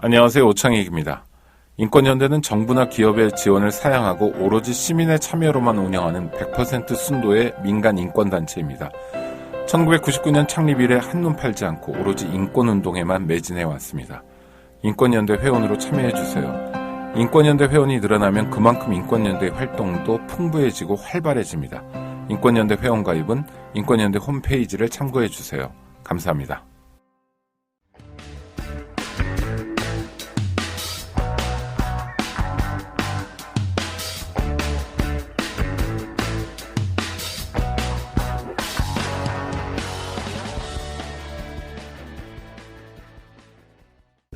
안녕하세요. 오창익입니다. 인권연대는 정부나 기업의 지원을 사양하고 오로지 시민의 참여로만 운영하는 100% 순도의 민간 인권단체입니다. 1999년 창립 이래 한눈 팔지 않고 오로지 인권운동에만 매진해 왔습니다. 인권연대 회원으로 참여해주세요. 인권연대 회원이 늘어나면 그만큼 인권연대의 활동도 풍부해지고 활발해집니다. 인권연대 회원가입은 인권연대 홈페이지를 참고해주세요. 감사합니다.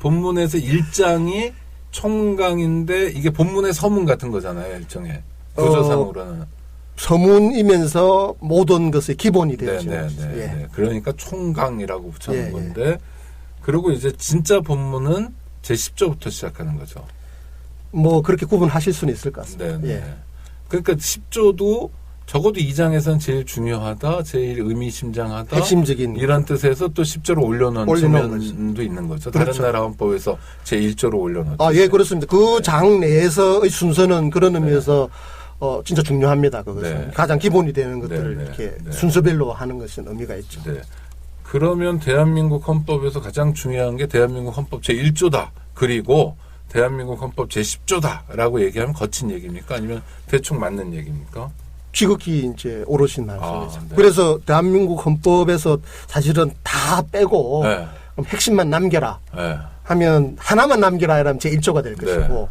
본문에서 일장이 총강인데 이게 본문의 서문 같은 거잖아요. 일종의 교조상으로는. 서문이면서 모든 것의 기본이 되죠. 네. 그러니까 총강이라고 붙여놓은 건데 그리고 이제 진짜 본문은 제10조부터 시작하는 거죠. 뭐 그렇게 구분하실 수는 있을 것 같습니다. 그러니까 10조도 적어도 2장에서는 제일 중요하다, 제일 의미심장하다, 핵심적인 이런 뜻에서 또 10조로 올려놓은 측면도 있는 거죠. 그렇죠. 다른 나라 헌법에서 제1조로 올려놓죠. 예, 그렇습니다. 그 장 내에서의 순서는 그런 의미에서 진짜 중요합니다. 그것은 가장 기본이 되는 것들을 이렇게 순서별로 하는 것은 의미가 있죠. 그러면 대한민국 헌법에서 가장 중요한 게 대한민국 헌법 제1조다. 그리고 대한민국 헌법 제10조다라고 얘기하면 거친 얘기입니까? 아니면 대충 맞는 얘기입니까? 지극히 이제 오롯인 말씀이죠. 그래서 대한민국 헌법에서 사실은 다 빼고 그럼 핵심만 남겨라 하면 하나만 남겨라 이러면 제1조가 될 것이고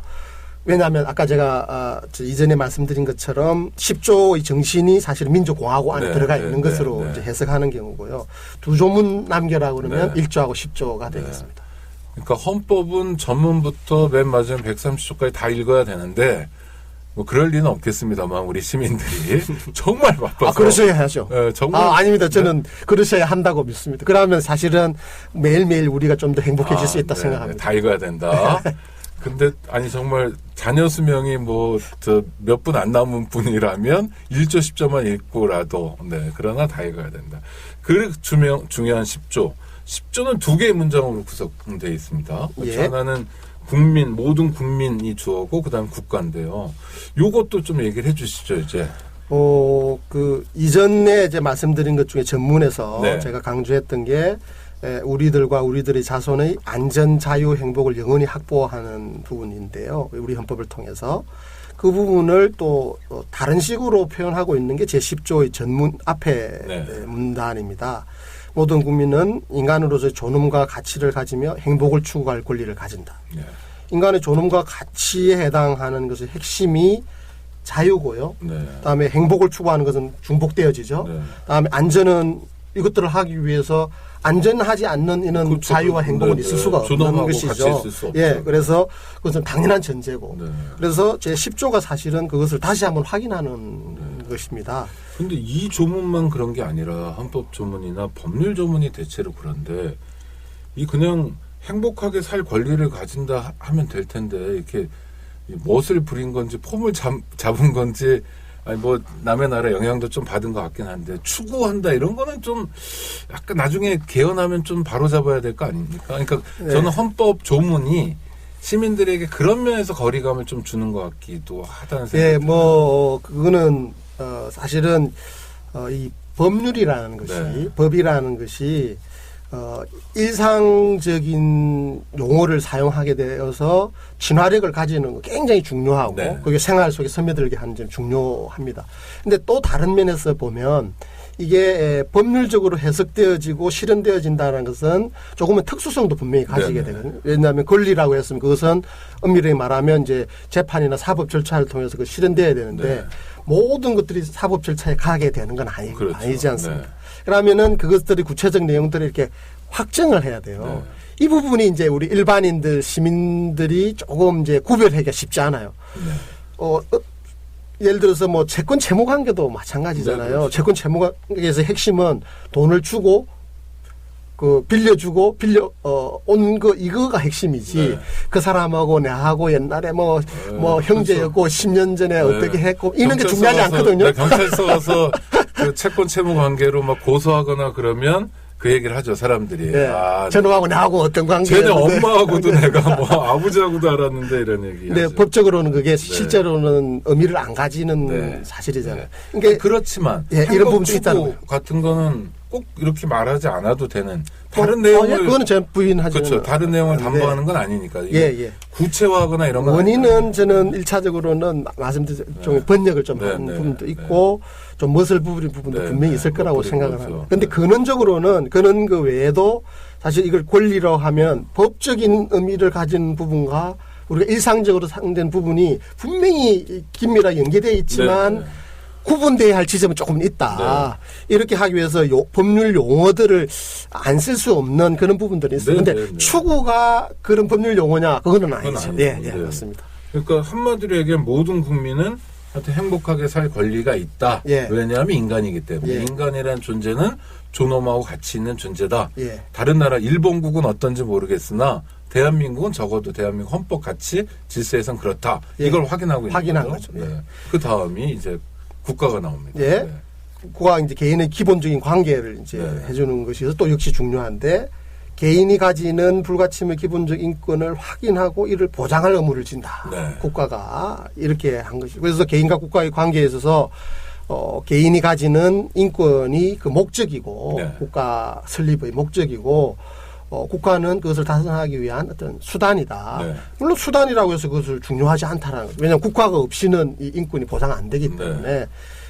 왜냐하면 아까 제가 이전에 말씀드린 것처럼 10조의 정신이 사실 민주공화국 안에 들어가 있는 것으로 이제 해석하는 경우고요. 두 조문 남겨라 그러면 1조하고 10조가 되겠습니다. 그러니까 헌법은 전문부터 맨 마지막 130조까지 다 읽어야 되는데 뭐 그럴 리는 없겠습니다만 우리 시민들이 정말 바빠서 그러셔야 하죠. 정말 아닙니다. 저는 그러셔야 한다고 믿습니다. 그러면 사실은 매일매일 우리가 좀 더 행복해질 수 있다 생각합니다. 다 읽어야 된다. 근데 아니 정말 자녀 수명이 뭐 몇 분 안 남은 분이라면 1조 10조만 읽고라도 그러나 다 읽어야 된다. 그 중요한 10조. 10조는 두 개의 문장으로 구성되어 있습니다. 하나는 모든 국민이 주어고 그다음 국가인데요. 요것도 좀 얘기를 해 주시죠, 이제. 그 이전에 이제 말씀드린 것 중에 전문에서 제가 강조했던 게 우리들과 우리들의 자손의 안전, 자유, 행복을 영원히 확보하는 부분인데요. 우리 헌법을 통해서 그 부분을 또 다른 식으로 표현하고 있는 게 제10조의 전문 앞에 문단입니다. 모든 국민은 인간으로서의 존엄과 가치를 가지며 행복을 추구할 권리를 가진다. 인간의 존엄과 가치에 해당하는 것의 핵심이 자유고요. 그다음에 행복을 추구하는 것은 중복되어지죠. 그다음에 안전은 이것들을 하기 위해서 안전하지 않는 이는 자유와 행복은 있을 수가 없는 것이죠. 그래서 그것은 당연한 전제고. 그래서 제10조가 사실은 그것을 다시 한번 확인하는 것입니다. 그런데 이 조문만 그런 게 아니라 헌법 조문이나 법률 조문이 대체로 그런데 이 그냥 행복하게 살 권리를 가진다 하면 될 텐데 이렇게 멋을 부린 건지 폼을 잡은 건지 아니 뭐 남의 나라 영향도 좀 받은 것 같긴 한데 추구한다 이런 거는 좀 약간 나중에 개헌하면 좀 바로 잡아야 될 거 아닙니까? 그러니까 저는 헌법 조문이 시민들에게 그런 면에서 거리감을 좀 주는 것 같기도 하다는 생각이 뭐 그거는 사실은 이 법률이라는 것이 법이라는 것이 일상적인 용어를 사용하게 되어서 친화력을 가지는 거 굉장히 중요하고 그게 생활 속에 스며들게 하는 점 중요합니다. 근데 또 다른 면에서 보면 이게 법률적으로 해석되어지고 실현되어진다는 것은 조금은 특수성도 분명히 가지게 되거든요. 왜냐하면 권리라고 했으면 그것은 엄밀히 말하면 이제 재판이나 사법 절차를 통해서 그 실현돼야 되는데 모든 것들이 사법 절차에 가게 되는 건 아니지 않습니까? 그러면은 그것들이 구체적 내용들을 이렇게 확정을 해야 돼요. 이 부분이 이제 우리 일반인들, 시민들이 조금 이제 구별하기가 쉽지 않아요. 예를 들어서 뭐 채권 채무 관계도 마찬가지잖아요. 채권 채무 관계에서 핵심은 돈을 주고 빌려주고 온 거 이거가 핵심이지. 그 사람하고 내하고 옛날에 뭐 형제였고 10년 전에 어떻게 했고 이런 게 중요하지 않거든요. 경찰서 가서 그 채권 채무 관계로 막 고소하거나 그러면 그 얘기를 하죠, 사람들이. 네. 저놈하고 나하고 어떤 관계였는데. 쟤네 엄마하고도 내가 뭐 아버지하고도 알았는데 이런 얘기. 네, 법적으로는 그게 실제로는 의미를 안 가지는 사실이잖아요. 그러니까 그렇지만 이런 부분도 있다는 거예요. 같은 거는 꼭 이렇게 말하지 않아도 되는 다른 내용을 그거는 제 부인하지. 그렇죠. 다른 내용을 담보하는 건 아니니까. 구체화하거나 이런 건 원인은 아니니까. 저는 1차적으로는 말씀드린 좀 번역을 좀 한 부분도 있고 좀 멋을 부린 부분도 분명히 있을 거라고 생각을 합니다. 그런데 근원적으로는 그런 그 외에도 사실 이걸 권리로 하면 법적인 의미를 가진 부분과 우리가 일상적으로 상된 부분이 분명히 긴밀하게 연계되어 있지만 구분돼야 할 지점은 조금 있다. 이렇게 하기 위해서 법률 용어들을 안 쓸 수 없는 그런 부분들이 있어요. 그런데 추구가 그런 법률 용어냐? 그거는 아니죠. 맞습니다. 그러니까 한마디로 얘기하면 모든 국민은 하여튼 행복하게 살 권리가 있다. 왜냐하면 인간이기 때문에. 인간이라는 존재는 존엄하고 가치 있는 존재다. 다른 나라 일본국은 어떤지 모르겠으나 대한민국은 적어도 대한민국 헌법 가치 질서에선 그렇다. 이걸 확인하고 있는 거죠. 그 다음이 이제 국가가 나옵니다. 국가가 이제 개인의 기본적인 관계를 이제 해주는 것이 또 역시 중요한데 개인이 가지는 불가침의 기본적 인권을 확인하고 이를 보장할 의무를 진다. 국가가 이렇게 한 것이죠. 그래서 개인과 국가의 관계에 있어서 개인이 가지는 인권이 그 목적이고 국가 설립의 목적이고 국가는 그것을 달성하기 위한 어떤 수단이다. 물론 수단이라고 해서 그것을 중요하지 않다라는 거죠. 왜냐하면 국가가 없이는 이 인권이 보장 안 되기 때문에.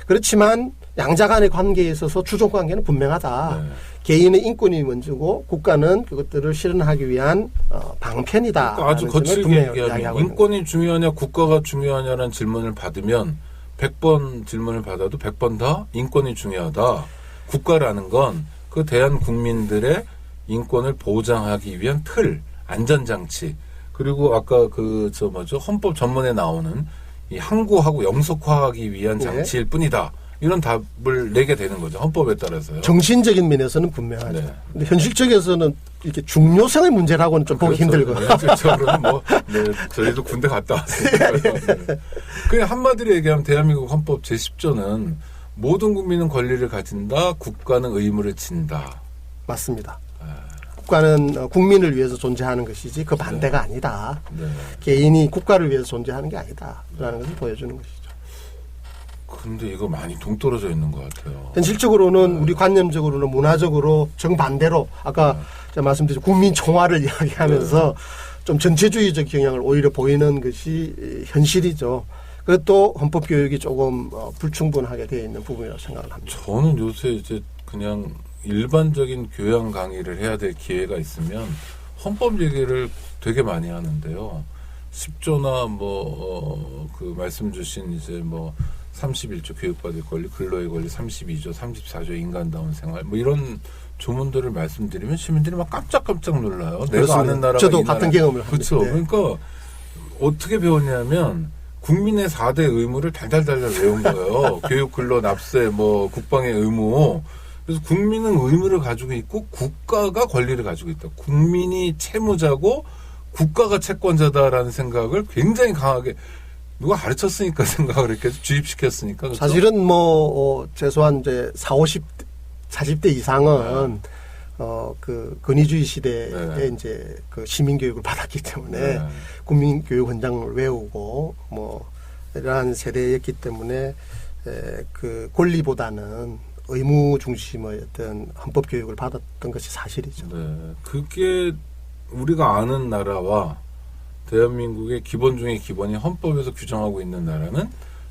그렇지만 양자 간의 관계에 있어서 주종 관계는 분명하다. 개인의 인권이 먼저고 국가는 그것들을 실현하기 위한 방편이다. 그러니까 아주 거칠게 얘기하면 인권이 중요하냐 국가가 중요하냐라는 질문을 받으면 100번 질문을 받아도 100번 다 인권이 중요하다. 국가라는 건 그 대한 국민들의 인권을 보장하기 위한 틀, 안전장치, 그리고 아까 헌법 전문에 나오는 이 항구하고 영속화하기 위한 장치일 뿐이다. 이런 답을 내게 되는 거죠. 헌법에 따라서요. 정신적인 면에서는 분명하죠. 근데 현실적에서는 이렇게 중요성의 문제라고는 좀 보기 힘들거든요. 현실적으로는 저희도 군대 갔다 왔으니까요. 그냥 한마디로 얘기하면 대한민국 헌법 제10조는 모든 국민은 권리를 가진다. 국가는 의무를 진다. 맞습니다. 국가는 국민을 위해서 존재하는 것이지 그 반대가 아니다. 개인이 국가를 위해서 존재하는 게 아니다라는 것을 보여주는 것이죠. 근데 이거 많이 동떨어져 있는 것 같아요. 현실적으로는 우리 관념적으로는 문화적으로 정반대로 아까 제가 말씀드린 국민 총화를 이야기하면서 좀 전체주의적 경향을 오히려 보이는 것이 현실이죠. 그것도 헌법 교육이 조금 불충분하게 되어 있는 부분이라고 생각을 합니다. 저는 요새 이제 그냥 일반적인 교양 강의를 해야 될 기회가 있으면 헌법 얘기를 되게 많이 하는데요. 10조나 그 말씀 주신 이제 31조 교육받을 권리, 근로의 권리, 32조, 34조 인간다운 생활 이런 조문들을 말씀드리면 시민들이 막 깜짝깜짝 놀라요. 그렇습니다. 내가 아는 나라가 저도 같은 경험을 합니다. 그렇죠. 그러니까 어떻게 배웠냐면 국민의 4대 의무를 달달달달 외운 거예요. 교육, 근로, 납세, 국방의 의무. 그래서 국민은 의무를 가지고 있고 국가가 권리를 가지고 있다. 국민이 채무자고 국가가 채권자다라는 생각을 굉장히 강하게 누가 가르쳤으니까 생각을 이렇게 주입시켰으니까. 그렇죠? 사실은 최소한 이제 40대 이상은 그 근위주의 시대에 이제 그 시민 교육을 받았기 때문에 국민 교육 헌장을 외우고 이러한 세대였기 때문에 그 권리보다는 의무 중심의 어떤 헌법 교육을 받았던 것이 사실이죠. 그게 우리가 아는 나라와 대한민국의 기본 중의 기본이 헌법에서 규정하고 있는 나라는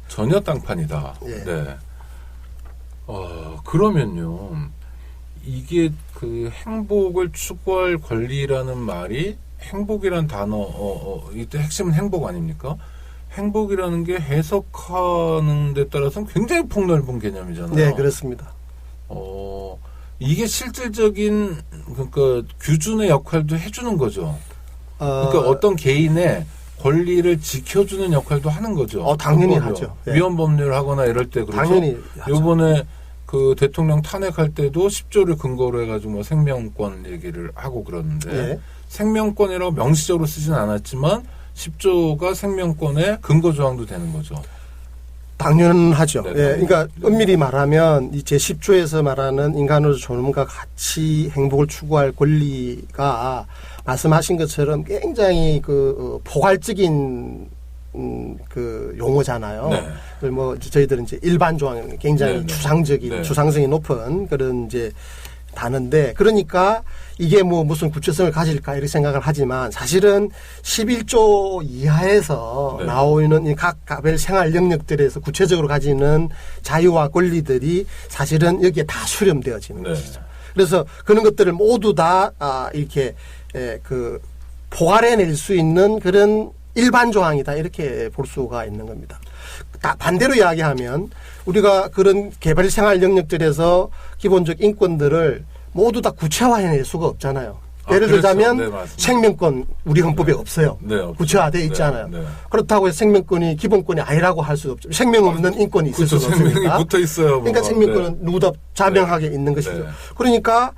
전혀 땅판이다. 그러면요. 이게 그 행복을 추구할 권리라는 말이 행복이란 단어, 이때 핵심은 행복 아닙니까? 행복이라는 게 해석하는 데 따라서는 굉장히 폭넓은 개념이잖아요. 네, 그렇습니다. 이게 실질적인 그러니까 규준의 역할도 해주는 거죠. 그러니까 어떤 개인의 권리를 지켜주는 역할도 하는 거죠. 당연히 하죠. 위헌 법률을 하거나 이럴 때 그렇죠. 당연히 하죠. 요번에 그 대통령 탄핵할 때도 10조를 근거로 해가지고 생명권 얘기를 하고 그러는데 생명권이라고 명시적으로 쓰진 않았지만 10조가 생명권의 근거 조항도 되는 거죠. 당연하죠. 네, 예, 그러니까 엄밀히 말하면 이 제10조에서 말하는 인간으로서 존엄과 가치, 행복을 추구할 권리가 말씀하신 것처럼 굉장히 포괄적인 그 용어잖아요. 네. 뭐 저희들은 이제 일반 조항 굉장히 네, 네. 추상적인 네. 추상성이 높은 그런 이제 단어인데 그러니까 이게 뭐 무슨 구체성을 가질까 이렇게 생각을 하지만 사실은 11조 이하에서 네. 나오는 이 각 가별 생활 영역들에서 구체적으로 가지는 자유와 권리들이 사실은 여기에 다 수렴되어지는 네. 것이죠. 그래서 그런 것들을 모두 다 이렇게 포괄해낼 수 있는 그런 일반 조항이다 이렇게 볼 수가 있는 겁니다. 다 반대로 이야기하면 우리가 그런 개발 생활 영역들에서 기본적 인권들을 모두 다 구체화해낼 수가 없잖아요. 예를 들자면 네, 생명권 우리 헌법에 없어요. 네, 구체화되어 있잖아요. 네. 그렇다고 해서 생명권이 기본권이 아니라고 할 수 없죠. 생명 없는 인권이 있을 그렇죠. 수가 없으니까. 생명이 붙어 있어요. 그러니까 생명권은 누구도 자명하게 있는 것이죠. 네. 그러니까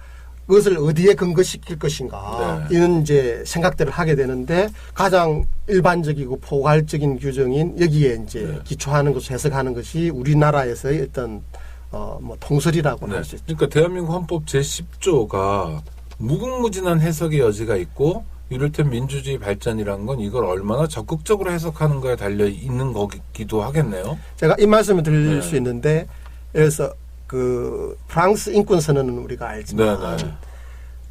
그것을 어디에 근거시킬 것인가 네. 이런 이제 생각들을 하게 되는데 가장 일반적이고 포괄적인 규정인 여기에 이제 네. 기초하는 것을 해석하는 것이 우리나라에서의 어떤 뭐 통설이라고 네. 할 수 있죠. 그러니까 대한민국 헌법 제10조가 무궁무진한 해석의 여지가 있고 이를테면 민주주의 발전이란 건 이걸 얼마나 적극적으로 해석하는가에 달려 있는 거기도 하겠네요. 제가 이 말씀을 드릴 네. 수 있는데 그래서 그 프랑스 인권 선언은 우리가 알지만 네, 네.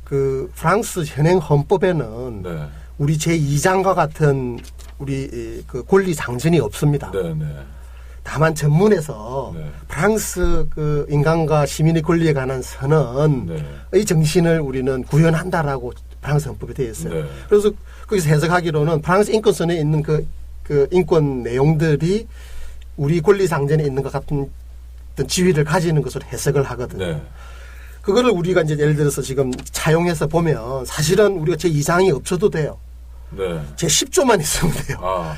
그 프랑스 현행 헌법에는 네. 우리 제2장과 같은 우리 그 권리 장전이 없습니다. 네, 네. 다만 전문에서 네. 프랑스 그 인간과 시민의 권리에 관한 선언의 네. 정신을 우리는 구현한다라고 프랑스 헌법에 되어 있어요. 네. 그래서 거기서 해석하기로는 프랑스 인권선에 있는 그 인권 내용들이 우리 권리 장전에 있는 것 같은 어떤 지위를 가지는 것으로 해석을 하거든요. 네. 그거를 우리가 이제 예를 들어서 지금 차용해서 보면 사실은 우리가 제2장이 없어도 돼요. 네. 제10조만 있으면 돼요. 아,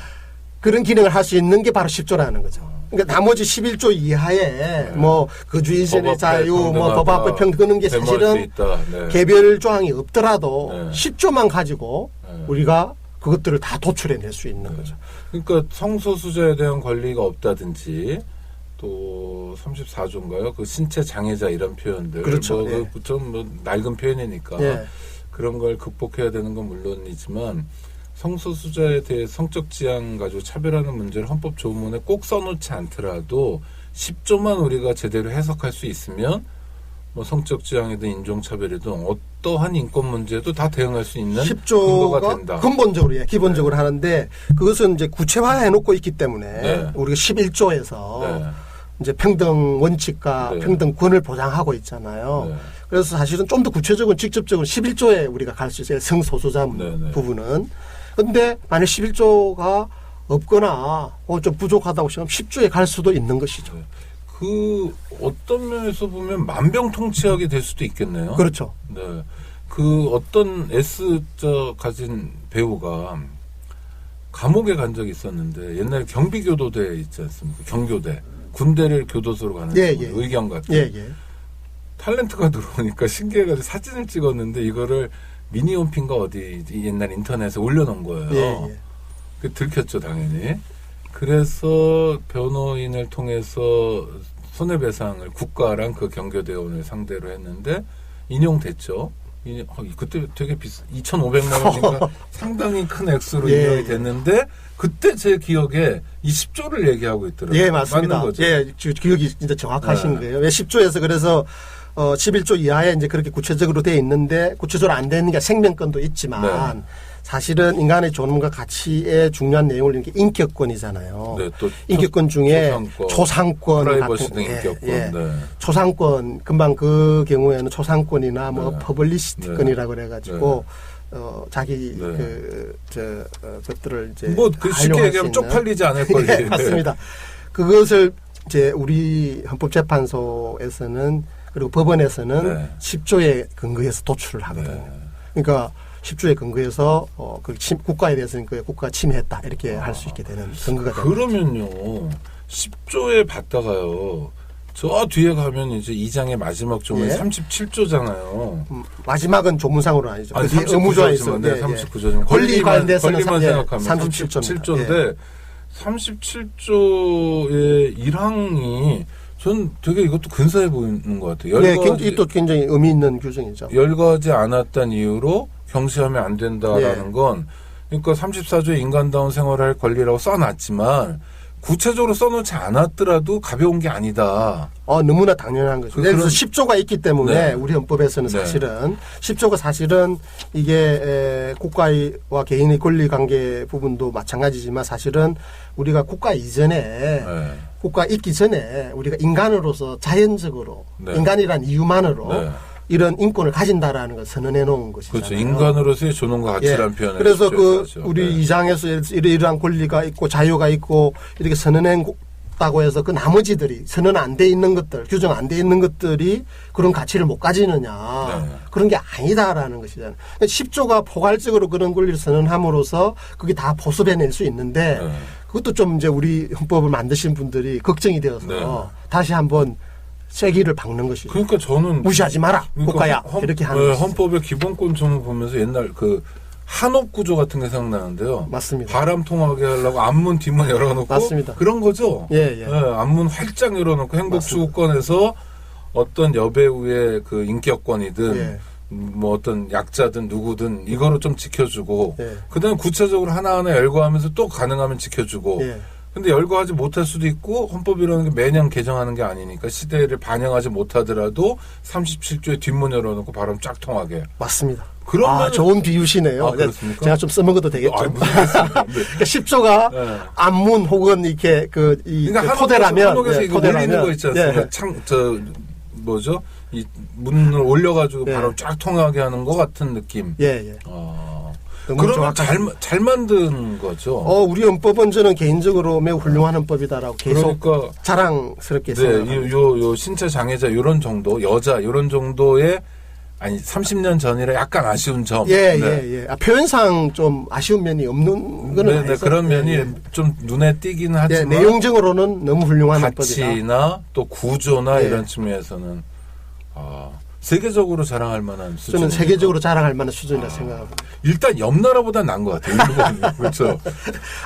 그런 기능을 할 수 있는 게 바로 10조라는 거죠. 그러니까 나머지 11조 이하에 뭐 거주인신의 자유, 뭐 법 앞에 평등 그런 게 사실은 네. 개별 조항이 없더라도 네. 10조만 가지고 네. 우리가 그것들을 다 도출해낼 수 있는 네. 거죠. 그러니까 성소수자에 대한 권리가 없다든지 또 34조인가요? 그 신체 장애자 이런 표현들. 그렇죠. 뭐 예. 좀 낡은 표현이니까 예. 그런 걸 극복해야 되는 건 물론이지만 성소수자에 대해 성적 지향 가지고 차별하는 문제를 헌법 조문에 꼭 써놓지 않더라도 10조만 우리가 제대로 해석할 수 있으면 뭐 성적 지향이든 인종차별이든 어떠한 인권 문제도 다 대응할 수 있는 근거가 10조가 된다. 근본적으로 기본적으로 하는데 그것은 이제 구체화해 놓고 있기 때문에 네. 우리가 11조에서 네. 이제 평등 원칙과 네. 평등권을 보장하고 있잖아요. 네. 그래서 사실은 좀 더 구체적으로 직접적으로 11조에 우리가 갈 수 있어요. 성소수자 네, 네. 부분은. 그런데 만약 11조가 없거나 좀 부족하다고 생각하면 10조에 갈 수도 있는 것이죠. 네. 그 어떤 면에서 보면 만병통치약이 될 수도 있겠네요. 그렇죠. 네. 그 어떤 S자 가진 배우가 감옥에 간 적이 있었는데 옛날에 경비교도대 있지 않습니까? 경교대. 군대를 교도소로 가는 예, 예, 예. 의경 같은. 예, 예. 탤런트가 들어오니까 신기해가지고 사진을 찍었는데 이거를 미니홈피인가 어디 옛날 인터넷에 올려놓은 거예요. 예, 예. 그 들켰죠, 당연히. 그래서 변호인을 통해서 손해배상을 국가랑 그 경교대원을 상대로 했는데 인용됐죠. 그때 되게 2,500만 원인가 상당히 큰 액수로 예, 인용이 됐는데 그때 제 기억에 이 10조를 얘기하고 있더라고요. 예, 맞습니다. 맞는 거죠. 예, 기억이 진짜 정확하신 네. 거예요. 10조에서 그래서 11조 이하에 이제 그렇게 구체적으로 돼 있는데 구체적으로 안 되는 게 생명권도 있지만 네. 사실은 인간의 존엄과 가치의 중요한 내용을 이렇게 인격권이잖아요. 네, 또 인격권 중에 초상권 프라이버시 등 같은 인격권. 예. 네. 초상권 금방 그 경우에는 초상권이나 뭐 네. 퍼블리시티권이라고 그래가지고 자기 네. 것들을 이제 그 쉽게 활용할 얘기하면 수 있는. 쪽팔리지 않을 거예요. 예, 맞습니다. 그것을 이제 우리 헌법재판소에서는 그리고 법원에서는 네. 10조에 근거해서 도출을 하거든요. 네. 그러니까 10조에 근거해서 국가에 대해서는 그 국가가 침해했다 이렇게 할 수 있게 되는 근거가 됩니다. 그러면요 10조에 봤다가요 저 뒤에 가면 이제 2장의 마지막 조문이 예. 37조잖아요. 마지막은 조문상으로는 아니죠. 아니, 그 의무조항이 있어요. 39조지만 네, 39조지만 권리 관련돼서는 권리만 생각하면 37조입니다. 37조인데 37조의 1항이 전 되게 이것도 근사해 보이는 것 같아요. 네, 이것도 굉장히 의미 있는 규정이죠. 열거하지 않았다는 이유로 경시하면 안 된다라는 네. 건 그러니까 34조의 인간다운 생활을 할 권리라고 써놨지만 구체적으로 써놓지 않았더라도 가벼운 게 아니다. 너무나 당연한 거죠. 예를 들어서 10조가 있기 때문에 네. 우리 헌법에서는 사실은 10조가 사실은 이게 국가와 개인의 권리 관계 부분도 마찬가지지만 사실은 우리가 국가 이전에 네. 국가 있기 전에 우리가 인간으로서 자연적으로 네. 인간이란 이유만으로 네. 이런 인권을 가진다라는 걸 선언해 놓은 것이잖아요. 그렇죠. 인간으로서의 존엄과 가치라는 예. 표현을 그래서 우리 네. 2장에서 이러이러한 권리가 있고 자유가 있고 이렇게 선언했다고 해서 그 나머지들이 선언 안 돼 있는 것들, 규정 안 돼 있는 것들이 그런 가치를 못 가지느냐. 네. 그런 게 아니다라는 것이잖아요. 10조가 포괄적으로 그런 권리를 선언함으로써 그게 다 보습해낼 수 있는데 네. 그것도 좀 이제 우리 헌법을 만드신 분들이 걱정이 되어서 네. 다시 한번 쐐기를 박는 것이죠. 그러니까 저는 무시하지 마라. 그러니까 국가야. 이렇게 하는 것이죠. 헌법의 기본권 조문 보면서 옛날 그 한옥 구조 같은 게 생각나는데요. 맞습니다. 바람 통하게 하려고 앞문 뒷문 열어놓고 맞습니다. 그런 거죠. 예. 앞문 활짝 열어놓고 행복추구권에서 어떤 여배우의 그 인격권이든 예. 뭐 어떤 약자든 누구든 이거를 좀 지켜주고 예. 그다음에 구체적으로 하나하나 열거하면서 또 가능하면 지켜주고 예. 근데 열거하지 못할 수도 있고 헌법이라는 게 매년 개정하는 게 아니니까 시대를 반영하지 못하더라도 37조에 뒷문 열어놓고 바람 쫙 통하게. 맞습니다. 그러면 좋은 비유시네요. 그렇습니까? 제가 좀 써먹어도 되겠죠. 무슨 말씀이세요? 네. 그러니까 10조가 네. 앞문 혹은 이렇게 그러니까 토대라면 한옥에서 이거 올리는 거 있지 않습니까? 예. 이 문을 올려가지고 예. 바람 쫙 통하게 하는 것 같은 느낌. 예. 그러면 잘 만든 거죠. 우리 헌법은 저는 개인적으로 매우 훌륭한 헌법이다라고 계속 그러니까 자랑스럽게 네, 생각합니다. 요 신체 장애자 이런 정도, 여자 이런 정도의 아니 30년 전이라 약간 아쉬운 점. 예. 표현상 좀 아쉬운 면이 없는 거는 네, 아니죠. 그런 면이 예. 좀 눈에 띄긴 하지만 내용적으로는 너무 훌륭한 헌법이다. 가치나 또 구조나 예. 이런 측면에서는 세계적으로 자랑할 만한 수준. 저는 세계적으로 자랑할 만한 수준이라 생각합니다. 일단 옆 나라보다 나은 것 같아요. 일본. 그렇죠.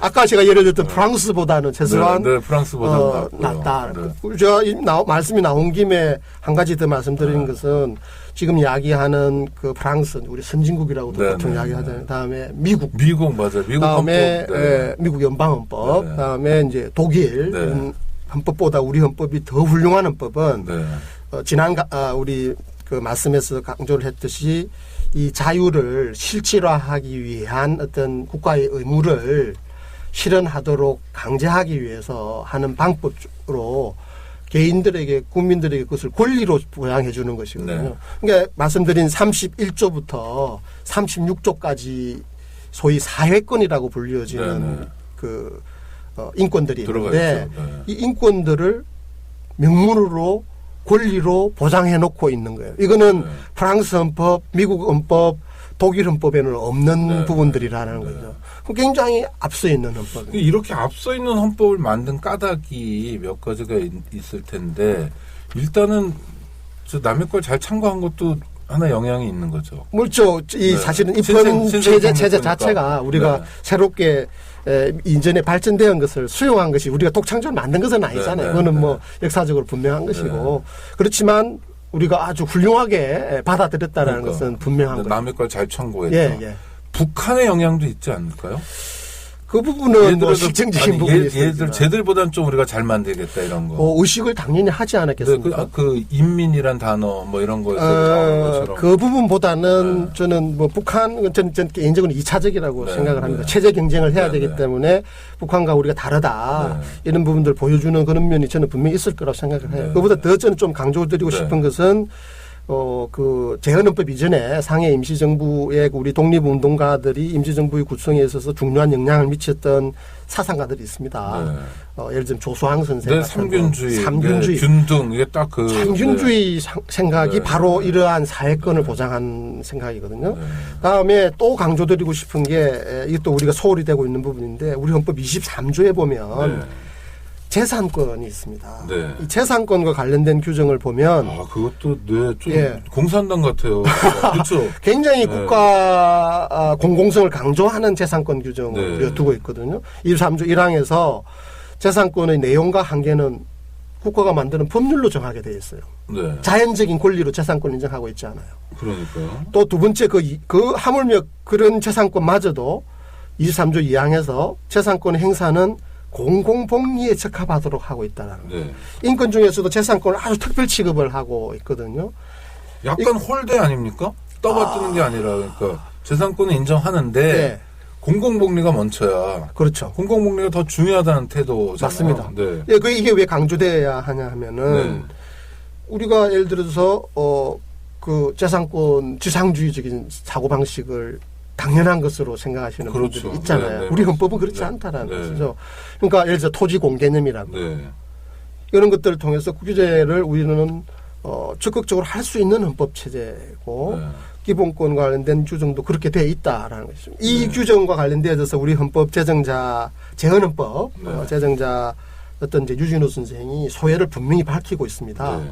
아까 제가 예를 들었던 프랑스보다는 최소한 네, 프랑스보다 낫다. 네. 제가 말씀이 나온 김에 한 가지 더 말씀드리는 것은 지금 이야기하는 그 프랑스 우리 선진국이라고도 보통 이야기하잖아요. 다음에 미국 맞아요. 미국 다음에 헌법. 미국 연방헌법, 다음에 이제 독일 헌법보다 우리 헌법이 더 훌륭한 헌법은 지난 우리 그 말씀에서 강조를 했듯이 이 자유를 실질화하기 위한 어떤 국가의 의무를 실현하도록 강제하기 위해서 하는 방법으로 개인들에게 국민들에게 그것을 권리로 부양해 주는 것이거든요. 그러니까 말씀드린 31조부터 36조까지 소위 사회권이라고 불리어지는 그 인권들이 있는데 이 인권들을 명문으로 권리로 보장해 놓고 있는 거예요. 이거는 프랑스 헌법, 미국 헌법, 독일 헌법에는 없는 부분들이라는 거죠. 굉장히 앞서 있는 헌법. 이렇게 앞서 있는 헌법을 만든 까닭이 몇 가지가 있을 텐데 일단은 남의 걸 잘 참고한 것도 하나 영향이 있는 거죠. 그렇죠. 사실은 입헌 체제 자체가 우리가 새롭게 이전에 발전된 것을 수용한 것이 우리가 독창적으로 만든 것은 아니잖아요. 그거는 뭐 역사적으로 분명한 것이고 그렇지만 우리가 아주 훌륭하게 받아들였다라는 것은 분명한 거죠. 남의 걸 잘 참고했다. 북한의 영향도 있지 않을까요? 그 부분은 뭐 실증적인 부분이 있습니다. 얘들 쟤들보다는 좀 우리가 잘 만들겠다 이런 거. 의식을 당연히 하지 않았겠습니까? 그 인민이란 단어 뭐 이런 거에서 나오는 것처럼. 그 부분보다는 저는 뭐 북한 전 개인적으로 2차적이라고 생각을 합니다. 체제 경쟁을 해야 되기 때문에 북한과 우리가 다르다 이런 부분들 보여주는 그런 면이 저는 분명히 있을 거라고 생각을 해요. 그보다 더 저는 좀 강조드리고 싶은 것은 그 재헌헌법 이전에 상해 임시정부의 우리 독립운동가들이 임시정부의 구성에 있어서 중요한 영향을 미쳤던 사상가들이 있습니다. 예를 들면 조수항 선생 같은 삼균주의, 균등 이게 딱 그 삼균주의 생각이 바로 이러한 사회권을 보장한 생각이거든요. 다음에 또 강조드리고 싶은 게 이것도 우리가 소홀히 되고 있는 부분인데 우리 헌법 23조에 보면 재산권이 있습니다. 네. 이 재산권과 관련된 규정을 보면 그것도 좀 예. 공산당 같아요. 그렇죠. 굉장히 네. 국가 공공성을 강조하는 재산권 규정을 네. 두고 있거든요. 23조 1항에서 재산권의 내용과 한계는 국가가 만드는 법률로 정하게 되어 있어요. 네. 자연적인 권리로 재산권 인정하고 있지 않아요. 그러니까요. 또 두 번째 그 하물며 그런 재산권마저도 23조 2항에서 재산권 행사는 공공복리에 적합하도록 하고 있다라는 거예요. 네. 인권 중에서도 재산권을 아주 특별 취급을 하고 있거든요. 약간 홀대 아닙니까? 떠받드는 게 아니라 그러니까 재산권은 인정하는데 네. 공공복리가 먼저야. 그렇죠. 공공복리가 더 중요하다는 태도잖아요. 맞습니다. 네. 예, 이게 왜 강조돼야 하냐 하면은 네. 우리가 예를 들어서 그 재산권 지상주의적인 사고방식을 당연한 것으로 생각하시는 그렇죠. 분들이 있잖아요. 네, 네, 우리 헌법은 맞습니다. 그렇지 않다라는 네. 것이죠. 그러니까 예를 들어 토지 공개념이라고 네. 이런 것들을 통해서 규제를 우리는 적극적으로 할 수 있는 헌법 체제고 네. 기본권과 관련된 규정도 그렇게 돼 있다라는 것이죠. 이 네. 규정과 관련되어서 우리 헌법 제정자 재헌헌법 네. 제정자 어떤 이제 유진호 선생이 소회를 분명히 밝히고 있습니다. 네.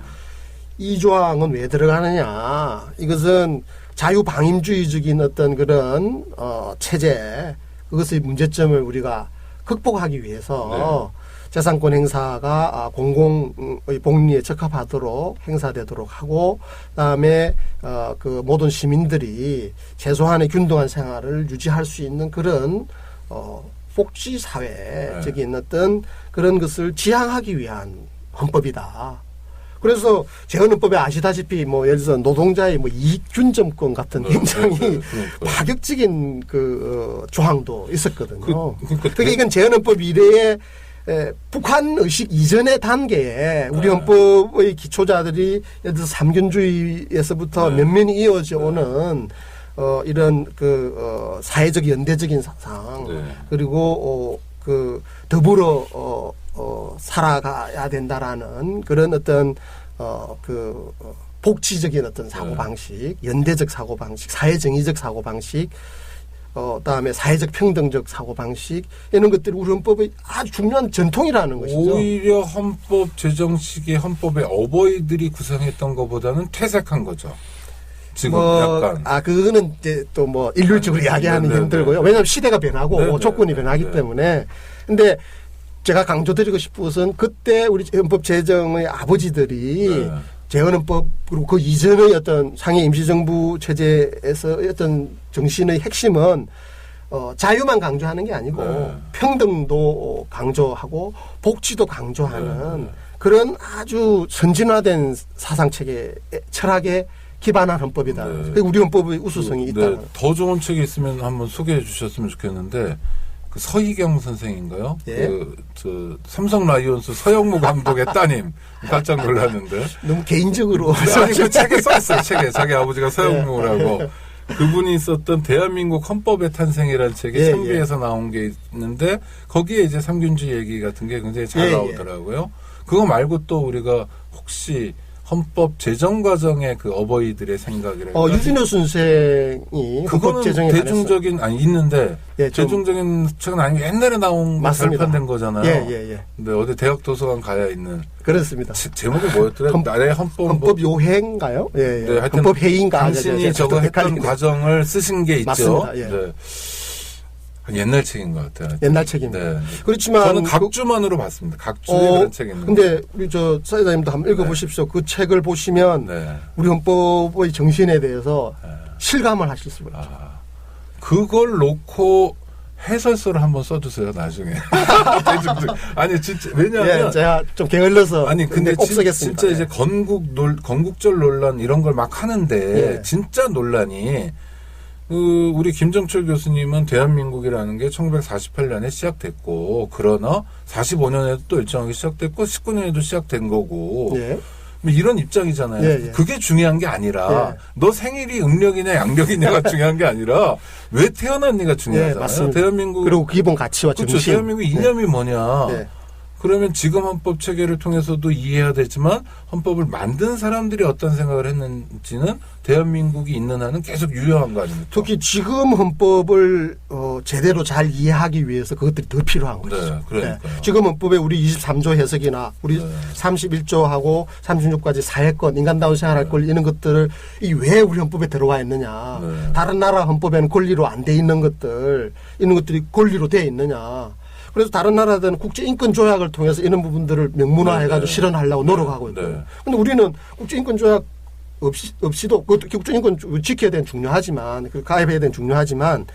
이 조항은 왜 들어가느냐? 이것은 자유방임주의적인 어떤 그런 체제 그것의 문제점을 우리가 극복하기 위해서 재산권 행사가 공공의 복리에 적합하도록 행사되도록 하고 그다음에 그 모든 시민들이 최소한의 균등한 생활을 유지할 수 있는 그런 복지 사회적인 어떤 그런 것을 지향하기 위한 헌법이다. 그래서 재헌헌법에 아시다시피 뭐 예를 들어서 노동자의 뭐 이익균점권 같은 굉장히 파격적인 조항도 있었거든요. 그러니까 이건 재헌헌법 이래에 북한 의식 이전의 단계에 우리 헌법의 기초자들이 예를 들어서 삼균주의에서부터 면면이 이어져 오는 이런 사회적 연대적인 사상 그리고 더불어 살아가야 된다라는 그런 어떤 복지적인 어떤 사고방식, 연대적 사고방식, 사회정의적 사고방식, 그다음에 사회적 평등적 사고방식 이런 것들이 우리 헌법의 아주 중요한 전통이라는 것이죠. 오히려 헌법 제정 시기에 헌법에 어버이들이 구성했던 것보다는 퇴색한 거죠. 지금 약간. 그거는 이제 또 뭐 일률적으로 이야기하는 게 힘들고요. 왜냐하면 시대가 변하고 조건이 변하기 때문에. 근데 제가 강조드리고 싶은 것은 그때 우리 헌법 제정의 아버지들이 재헌헌법 그리고 그 이전의 어떤 상해 임시정부 체제에서 어떤 정신의 핵심은 자유만 강조하는 게 아니고 평등도 강조하고 복지도 강조하는 그런 아주 선진화된 사상체계 철학에 기반한 헌법이다. 우리 헌법의 우수성이 있다. 더 좋은 책이 있으면 한번 소개해 주셨으면 좋겠는데 그 서희경 선생인가요? 예. 삼성 라이온스 서영무 감독의 따님 깜짝 놀랐는데 너무 개인적으로 아니 그 책에 써있어요. 책에 자기 아버지가 서영무라고 그분이 썼던 대한민국 헌법의 탄생이라는 책이 상비에서 나온 게 있는데 거기에 이제 삼균주의 얘기 같은 게 굉장히 잘 나오더라고요. 그거 말고 또 우리가 혹시 헌법 제정 과정의 그 어버이들의 생각이랄까. 유진호 선생이 헌법 제정에 대중적인 있는데 좀 대중적인 책은 아니고 옛날에 나온 발판된 거잖아요. 근데 어디 대학 도서관 가야 있는. 그렇습니다. 제목이 뭐였더라? 나라의 헌법 요해인가요? 네, 헌법 회의인가. 당신이 저거 했던 과정을 쓰신 게 있죠. 맞습니다. 네. 옛날 책인 것 같아요. 옛날 책입니다. 네. 그렇지만 저는 각주만으로 봤습니다. 각주에 그런 책이 있는 근데 우리 사회자님도 한번 읽어보십시오. 그 책을 보시면 우리 헌법의 정신에 대해서 실감을 하실 수가 있죠. 그걸 놓고 해설서를 한번 써주세요. 나중에. 아니 진짜 왜냐하면 제가 좀 게을러서 근데 꼭 쓰겠습니다. 진짜 이제 건국절 논란 이런 걸 막 하는데 진짜 논란이. 우리 김정철 교수님은 대한민국이라는 게 1948년에 시작됐고, 그러나 45년에도 또 일정하게 시작됐고, 19년에도 시작된 거고, 이런 입장이잖아요. 그게 중요한 게 아니라, 너 생일이 음력이냐 양력이냐가 중요한 게 아니라, 왜 태어났니가 중요하잖아요. 맞습니다. 대한민국. 그리고 기본 가치와 정신. 그렇죠. 대한민국 이념이 뭐냐. 그러면 지금 헌법 체계를 통해서도 이해해야 되지만 헌법을 만든 사람들이 어떤 생각을 했는지는 대한민국이 있는 한은 계속 유효한 거 아닙니까? 특히 지금 헌법을 제대로 잘 이해하기 위해서 그것들이 더 필요한 거죠. 네, 그러니까요. 지금 헌법에 우리 23조 해석이나 우리 31조하고 36까지 사회권, 인간다운 생활할 권리 이런 것들을 왜 우리 헌법에 들어와 있느냐. 다른 나라 헌법에는 권리로 안 돼 있는 것들 이런 것들이 권리로 돼 있느냐. 그래서 다른 나라들은 국제인권조약을 통해서 이런 부분들을 명문화해가지고 실현하려고 노력하고 있거든요. 그런데 우리는 국제인권조약 없이도 국제인권 지켜야 되는 중요하지만 가입해야 되는 중요하지만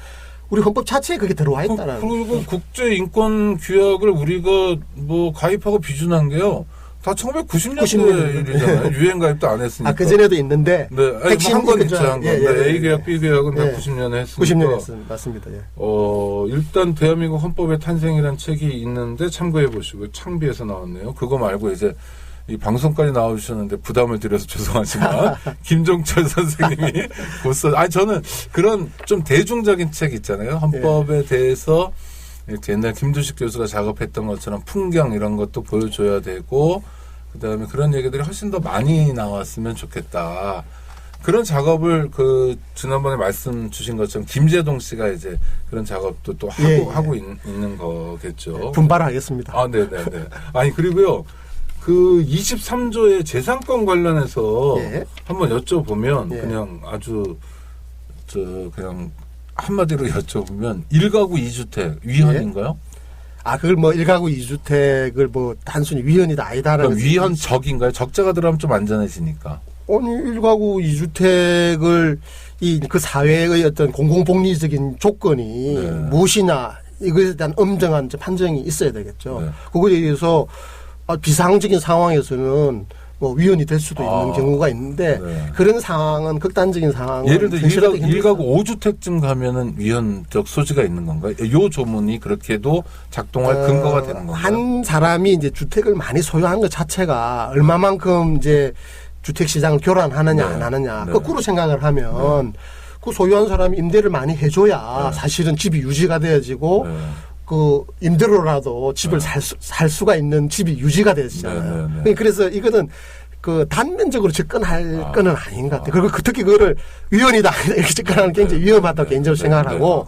우리 헌법 자체에 그게 들어와 있다라는 그리고 국제인권 규약을 우리가 뭐 가입하고 비준한 게요. 다 1990년대 일이잖아요. 유엔 가입도 안 했으니까. 그 전에도 있는데. 네, 한 건 있죠, 한 건. A 규약, B 규약은 다 90년에 했으니까. 90년에 했습니다. 맞습니다. 예. 일단 대한민국 헌법의 탄생이라는 책이 있는데 참고해 보시고 창비에서 나왔네요. 그거 말고 이제 이 방송까지 나와주셨는데 부담을 드려서 죄송하지만 김종철 선생님이 저는 그런 좀 대중적인 책 있잖아요. 헌법에 대해서 이렇게 옛날 김두식 교수가 작업했던 것처럼 풍경 이런 것도 보여줘야 되고 그다음에 그런 얘기들이 훨씬 더 많이 나왔으면 좋겠다. 그런 작업을 지난번에 말씀 주신 것처럼 김재동 씨가 이제 그런 작업도 또 하고 있는 거겠죠. 분발하겠습니다. 네네네. 아니 그리고요. 그 23조의 재산권 관련해서 한번 여쭤보면 그냥 아주 그냥 한마디로 여쭤보면 1가구 2주택 위헌인가요? 그걸 뭐 1가구 2주택을 뭐 단순히 위헌이다 아니다라는 위헌적인가요? 적자가 들어가면 좀 안전해지니까. 아니 1가구 2주택을 그 사회의 어떤 공공복리적인 조건이 무엇이냐 이것에 대한 엄정한 판정이 있어야 되겠죠. 그거에 의해서 비상적인 상황에서는 뭐 위헌이 될 수도 있는 경우가 있는데 그런 상황은 극단적인 상황은 예를 들어 1가구 5주택쯤 가면은 위헌적 소지가 있는 건가요? 요 조문이 그렇게도 작동할 근거가 되는 건가요? 한 사람이 이제 주택을 많이 소유하는 것 자체가 얼마만큼 이제 주택 시장을 교란하느냐 안 하느냐 거꾸로 생각을 하면 그 소유한 사람이 임대를 많이 해줘야 사실은 집이 유지가 되어지고 그 임대로라도 집을 살 수가 있는 집이 유지가 되잖아요. 그래서 이거는 그 단면적으로 접근할 거는 아닌 것 같아요. 그리고 특히 그거를 위헌이다 이렇게 접근하는 게 굉장히 위험하다고 개인적으로 생각을 하고.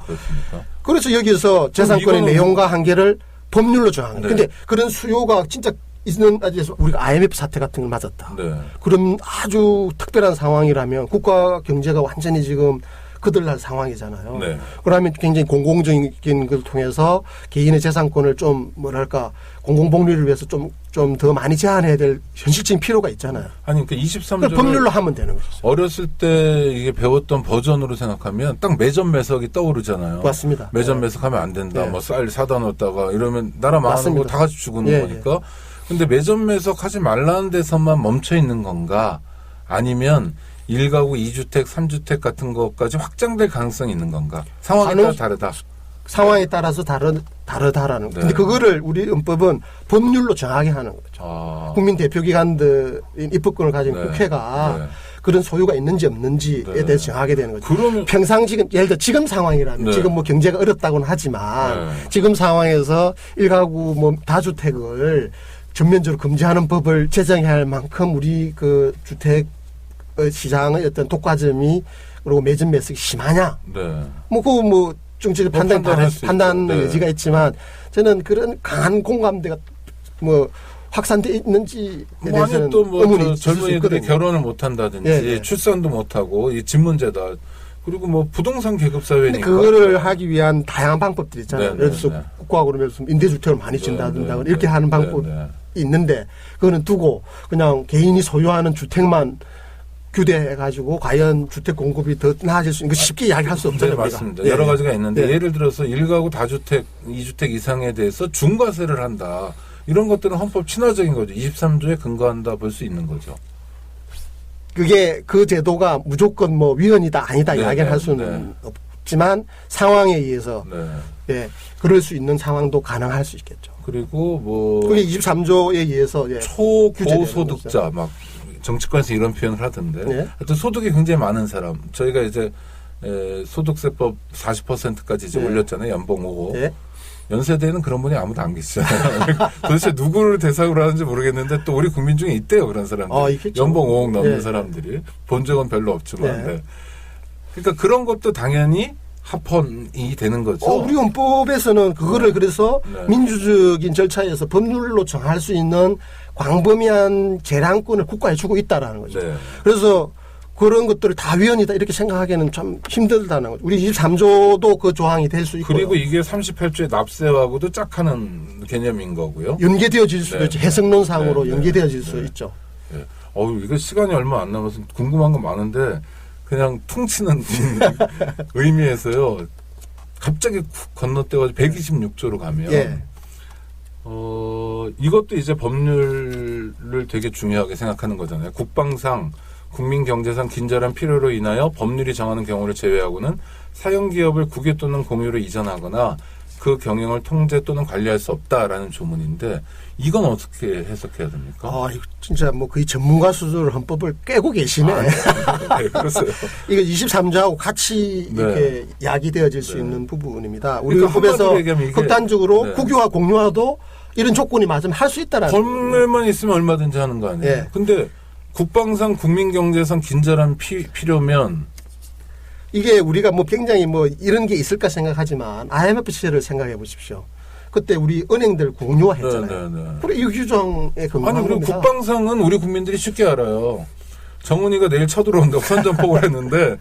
그래서 여기서 재산권의 내용과 한계를 법률로 정한 거예요. 근데 그런 수요가 진짜 있는 아직에서 우리가 IMF 사태 같은 걸 맞았다. 그런 아주 특별한 상황이라면 국가 경제가 완전히 지금 그들날 상황이잖아요. 그러면 굉장히 공공적인 걸 통해서 개인의 재산권을 좀 뭐랄까 공공복리를 위해서 좀 더 많이 제한해야 될 현실적인 필요가 있잖아요. 아니 그 23조 법률로 하면 되는 거죠. 어렸을 때 이게 배웠던 버전으로 생각하면 딱 매점 매석이 떠오르잖아요. 맞습니다. 매점 매석하면 안 된다. 뭐 쌀 사다 놓았다가 이러면 나라 망하는 거 다 같이 죽는 거니까. 근데 매점 매석하지 말라는 데서만 멈춰 있는 건가? 아니면 1가구 2주택, 3주택 같은 것까지 확장될 가능성이 있는 건가? 상황에 따라 다르다. 상황에 따라서 다르다라는 거죠. 근데 그거를 우리 헌법은 법률로 정하게 하는 거죠. 국민 대표기관들인 입법권을 가진 국회가 그런 소유가 있는지 없는지에 대해서 정하게 되는 거죠. 그러면 평상 예를 들어 지금 상황이라면 지금 뭐 경제가 어렵다고는 하지만 지금 상황에서 1가구 뭐 다주택을 전면적으로 금지하는 법을 제정해야 할 만큼 우리 그 주택 시장의 어떤 독과점이 그리고 매점 매석이 심하냐? 뭐 정치적 판단 여지가 있지만 저는 그런 강한 공감대가 뭐 확산돼 있는지에 대해서는 또 젊은이들이 결혼을 못 한다든지 출산도 못 하고 이 집 문제다. 그리고 뭐 부동산 계급 사회니까. 그거를 하기 위한 다양한 방법들이 있잖아요. 예를 들어서 국가가 그러면 임대주택을 많이 준다든가 이렇게 하는 방법이 있는데 그거는 두고 그냥 개인이 소유하는 주택만 규대해가지고 과연 주택 공급이 더 나아질 수 있는 거 쉽게 이야기할 수 없잖아요. 맞습니다. 여러 가지가 있는데 예를 들어서 1가구 다주택, 2주택 이상에 대해서 중과세를 한다. 이런 것들은 헌법 친화적인 거죠. 23조에 근거한다 볼 수 있는 거죠. 그게 그 제도가 무조건 뭐 위헌이다 아니다 이야기를 할 수는 없지만 상황에 의해서 그럴 수 있는 상황도 가능할 수 있겠죠. 그리고 뭐 그게 23조에 의해서 초고소득자 막 정치권에서 이런 표현을 하던데 하여튼 소득이 굉장히 많은 사람 저희가 이제 소득세법 40%까지 이제 네. 올렸잖아요. 연봉 5호. 예. 연세대는 그런 분이 아무도 안 계시잖아요. 도대체 누구를 대상으로 하는지 모르겠는데 또 우리 국민 중에 있대요. 그런 사람들. 있겠죠. 연봉 5억 넘는 네. 사람들이. 본 적은 별로 없지만. 네. 네. 그러니까 그런 것도 당연히 합헌이 되는 거죠. 우리 헌법에서는 그거를 그래서 네. 민주적인 절차에서 법률로 정할 수 있는 광범위한 재량권을 국가에 주고 있다라는 거죠. 네. 그래서 그런 것들을 다 위헌이다 이렇게 생각하기에는 참 힘들다는 거죠. 우리 23조도 그 조항이 될 수 있고. 그리고 이게 38조의 납세하고도 짝하는 개념인 거고요. 연계되어질 수도 네. 있죠. 해석론상으로 네. 연계되어질 수 네. 있죠. 네. 이거 시간이 얼마 안 남아서 궁금한 거 많은데 그냥 퉁치는 의미에서요. 갑자기 쿡 건너뛰어가지고 126조로 가면 예. 이것도 이제 법률을 되게 중요하게 생각하는 거잖아요. 국방상, 국민경제상 긴절한 필요로 인하여 법률이 정하는 경우를 제외하고는 사용기업을 국유 또는 공유로 이전하거나 그 경영을 통제 또는 관리할 수 없다라는 조문인데 이건 어떻게 해석해야 됩니까? 이거 진짜 뭐 거의 전문가 수준으로 헌법을 깨고 계시네. 네, 그렇어요. 이거 23조하고 같이 네. 이렇게 야기되어질 수 네. 있는 부분입니다. 우리 그러니까 헌법에서 한마디로 얘기하면 이게- 극단적으로 네. 국유화 공유화도 이런 조건이 맞으면 할 수 있다라는 법률만 있으면 얼마든지 하는 거 아니에요. 예. 근데 국방상, 국민경제상 긴절한 필요면 이게 우리가 뭐 굉장히 뭐 이런 게 있을까 생각하지만 IMF 시절을 생각해 보십시오. 그때 우리 은행들 공유화 했잖아요. 네. 그래 이 규정에 아니 근거한 그리고 겁니다. 국방상은 우리 국민들이 쉽게 알아요. 정은이가 내일 쳐들어온다고 선전포고를 했는데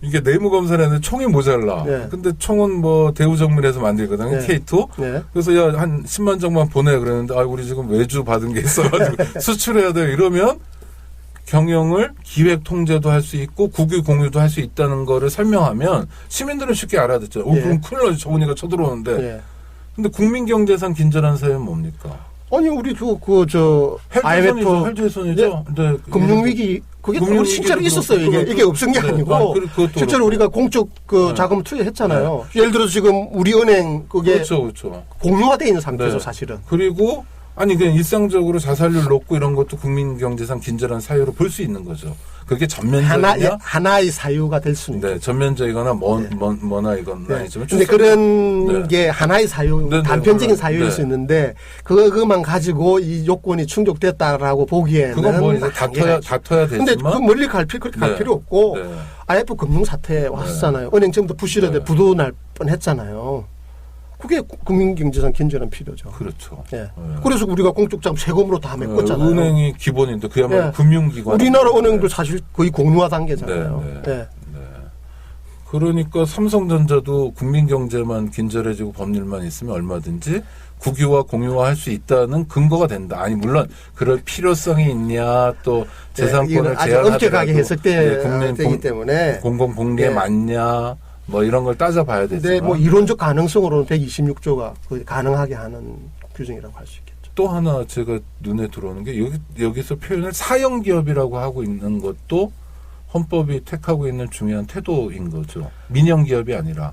이게 내무검사를 했는데 총이 모자라. 네. 근데 총은 뭐 대우정밀에서 만들거든요. 네. K2. 네. 그래서 야 한 10만 정만 보내 그랬는데 우리 지금 외주 받은 게 있어가지고 수출해야 돼요. 이러면 경영을 기획 통제도 할 수 있고 국유 공유도 할 수 있다는 거를 설명하면 시민들은 쉽게 알아듣죠. 예. 그럼 큰일 나지. 정은이가 쳐들어오는데. 예. 근데 국민경제상 긴절한 사유는 뭡니까? 아니 우리 저 IMF 헬조선이죠. 네. 금융위기 그게 금융위기도 실제로 그렇고, 있었어요. 이게 없은 게 네. 아니고 그것도 실제로 그렇고. 우리가 공적 그 네. 자금을 투여했잖아요. 예를 들어서 지금 우리은행 그게 그렇죠. 공유화돼 있는 상태죠, 네. 사실은. 그리고 아니 그냥 일상적으로 자살률 높고 이런 것도 국민경제상 긴절한 사유로 볼 수 있는 거죠. 그게 전면적이냐? 하나의 사유가 될 수는 있죠. 네, 전면적이거나 네. 뭐나 이건 네. 아니지만. 근데 그런 네. 게 하나의 사유, 네, 네, 단편적인 물론. 사유일 네. 수 있는데 그것만 가지고 이 요건이 충족됐다라고 보기에는 그건 뭐 이제 한계가 있죠. 다퉈야 근데 되지만. 그 멀리 그렇게 갈 네. 필요 없고 네. IMF 금융 사태 왔었잖아요. 은행 전부 부실화돼 네. 부도 날 뻔했잖아요. 그게 국민경제상 긴절한 필요죠. 그렇죠. 예. 네. 그래서 우리가 공적자금 세금으로 다 메꿨잖아요. 은행이 기본인데 그야말로 예. 금융기관. 우리나라 은행도 사실 거의 공유화 단계잖아요. 네, 예. 네. 그러니까 삼성전자도 국민경제만 긴절해지고 법률만 있으면 얼마든지 국유화 공유화 할 수 있다는 근거가 된다. 아니 물론 그럴 필요성이 있냐 또 재산권을 아주 제한하더라도 엄격하게 해석되기 때문에 공공복리에 네. 맞냐 뭐 이런 걸 따져봐야 되지만 근데 뭐 이론적 가능성으로는 126조가 가능하게 하는 규정이라고 할 수 있겠죠. 또 하나 제가 눈에 들어오는 게 여기서 표현을 사형기업이라고 하고 있는 것도 헌법이 택하고 있는 중요한 태도인 거죠. 민영기업이 아니라.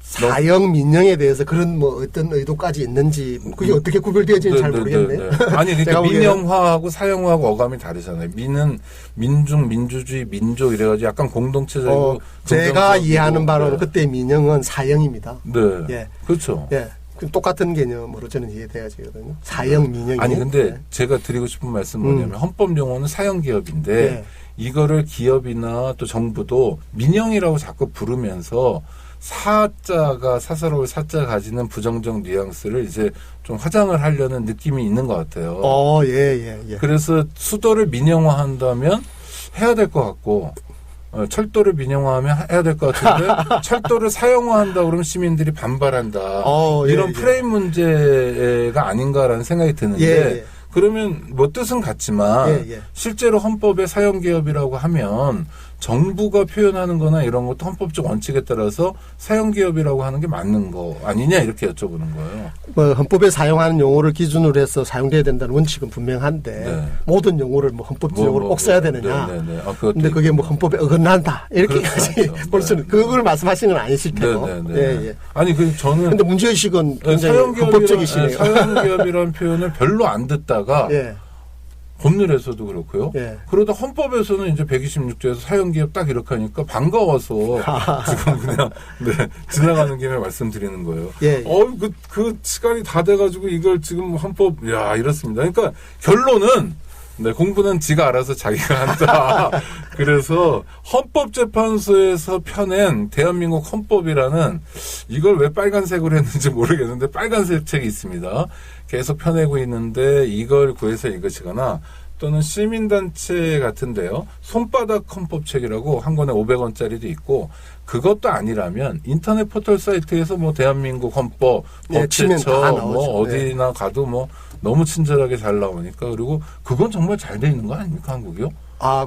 사형 민영에 대해서 그런 뭐 어떤 의도까지 있는지 그게 어떻게 구별되어지는지 잘 모르겠네. 아니 그러니까 제가 보기에는- 민영화하고 사형화하고 어감이 다르잖아요. 민은 민중, 민주주의, 민족 이래가지고 약간 공동체적이고 제가 긍정적이고. 이해하는 바로는 네. 그때 민영은 사형입니다. 네. 예. 그렇죠. 예. 그 똑같은 개념으로 저는 이해돼야지거든요. 사형 민영이. 아니 근데 네. 제가 드리고 싶은 말씀은 뭐냐면 헌법 용어는 사형기업인데 네. 이거를 기업이나 또 정부도 민영이라고 자꾸 부르면서 사자가 사사로울 사자 가지는 부정적 뉘앙스를 이제 좀 화장을 하려는 느낌이 있는 것 같아요. 예. 그래서 수도를 민영화한다면 해야 될 것 같고 철도를 민영화하면 해야 될 것 같은데 철도를 사형화한다 그러면 시민들이 반발한다. 이런 프레임 문제가 아닌가라는 생각이 드는데 그러면 뭐 뜻은 같지만 실제로 헌법에 사형기업이라고 하면 정부가 표현하는 거나 이런 것도 헌법적 원칙에 따라서 사형기업이라고 하는 게 맞는 거 아니냐 이렇게 여쭤보는 거예요. 뭐 헌법에 사용하는 용어를 기준으로 해서 사용돼야 된다는 원칙은 분명한데 네. 모든 용어를 뭐 헌법적으로 꼭 써야 되느냐. 근데 그게 뭐 헌법에 어긋난다. 이렇게까지 그렇죠. 볼 수는 그걸 말씀하시는 건 아니실 테고. 네. 아니 저는 근데 문제의식은 굉장히 헌법적이시네요. 사형기업이라는 표현을 별로 안 듣다가 법률에서도 그렇고요. 예. 그러다 헌법에서는 이제 126조에서 사형기업 딱 이렇게 하니까 반가워서 지금 그냥 네, 지나가는 김에 말씀드리는 거예요. 예. 그 시간이 다 돼가지고 이걸 지금 헌법 이렇습니다. 그러니까 결론은 네, 공부는 지가 알아서 자기가 한다. 그래서 헌법재판소에서 펴낸 대한민국 헌법이라는 이걸 왜 빨간색으로 했는지 모르겠는데 빨간색 책이 있습니다. 계속 펴내고 있는데 이걸 구해서 읽으시거나 또는 시민단체 같은데요. 손바닥 헌법책이라고 한 권에 500원짜리도 있고 그것도 아니라면 인터넷 포털 사이트에서 뭐 대한민국 헌법, 법제처 뭐 어디나 가도 뭐 너무 친절하게 잘 나오니까 그리고 그건 정말 잘 돼 있는 거 아닙니까 한국이요?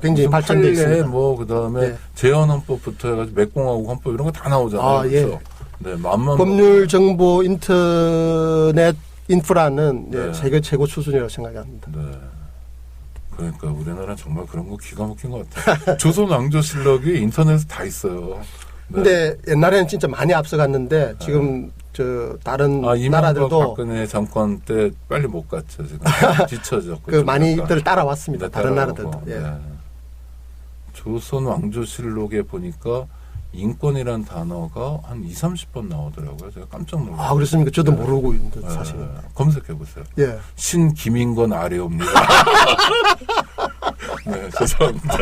굉장히 발전돼 있습니다. 뭐 그다음에 재헌헌법부터 해가지고 맥공화국 헌법 이런 거 다 나오잖아요. 그래서 네, 법률 정보 인터넷 인프라는 세계 최고 수준이라고 생각합니다. 네. 그러니까 우리나라 정말 그런 거 기가 막힌 것 같아요. 조선 왕조실록이 인터넷에 다 있어요. 네. 근데 옛날에는 진짜 많이 앞서갔는데 지금 다른 나라들도 박근혜 정권 때 빨리 못 갔죠 지금 뒤처졌고 많이들 따라왔습니다. 다른 나라들도. 예. 네. 조선 왕조실록에 보니까 인권이란 단어가 한 20-30번 나오더라고요. 제가 깜짝 놀랐어요. 그렇습니까? 저도 모르고 있는데 사실. 검색해 보세요. 예. 신 김인권 아래옵니다. 네, 죄송합니다.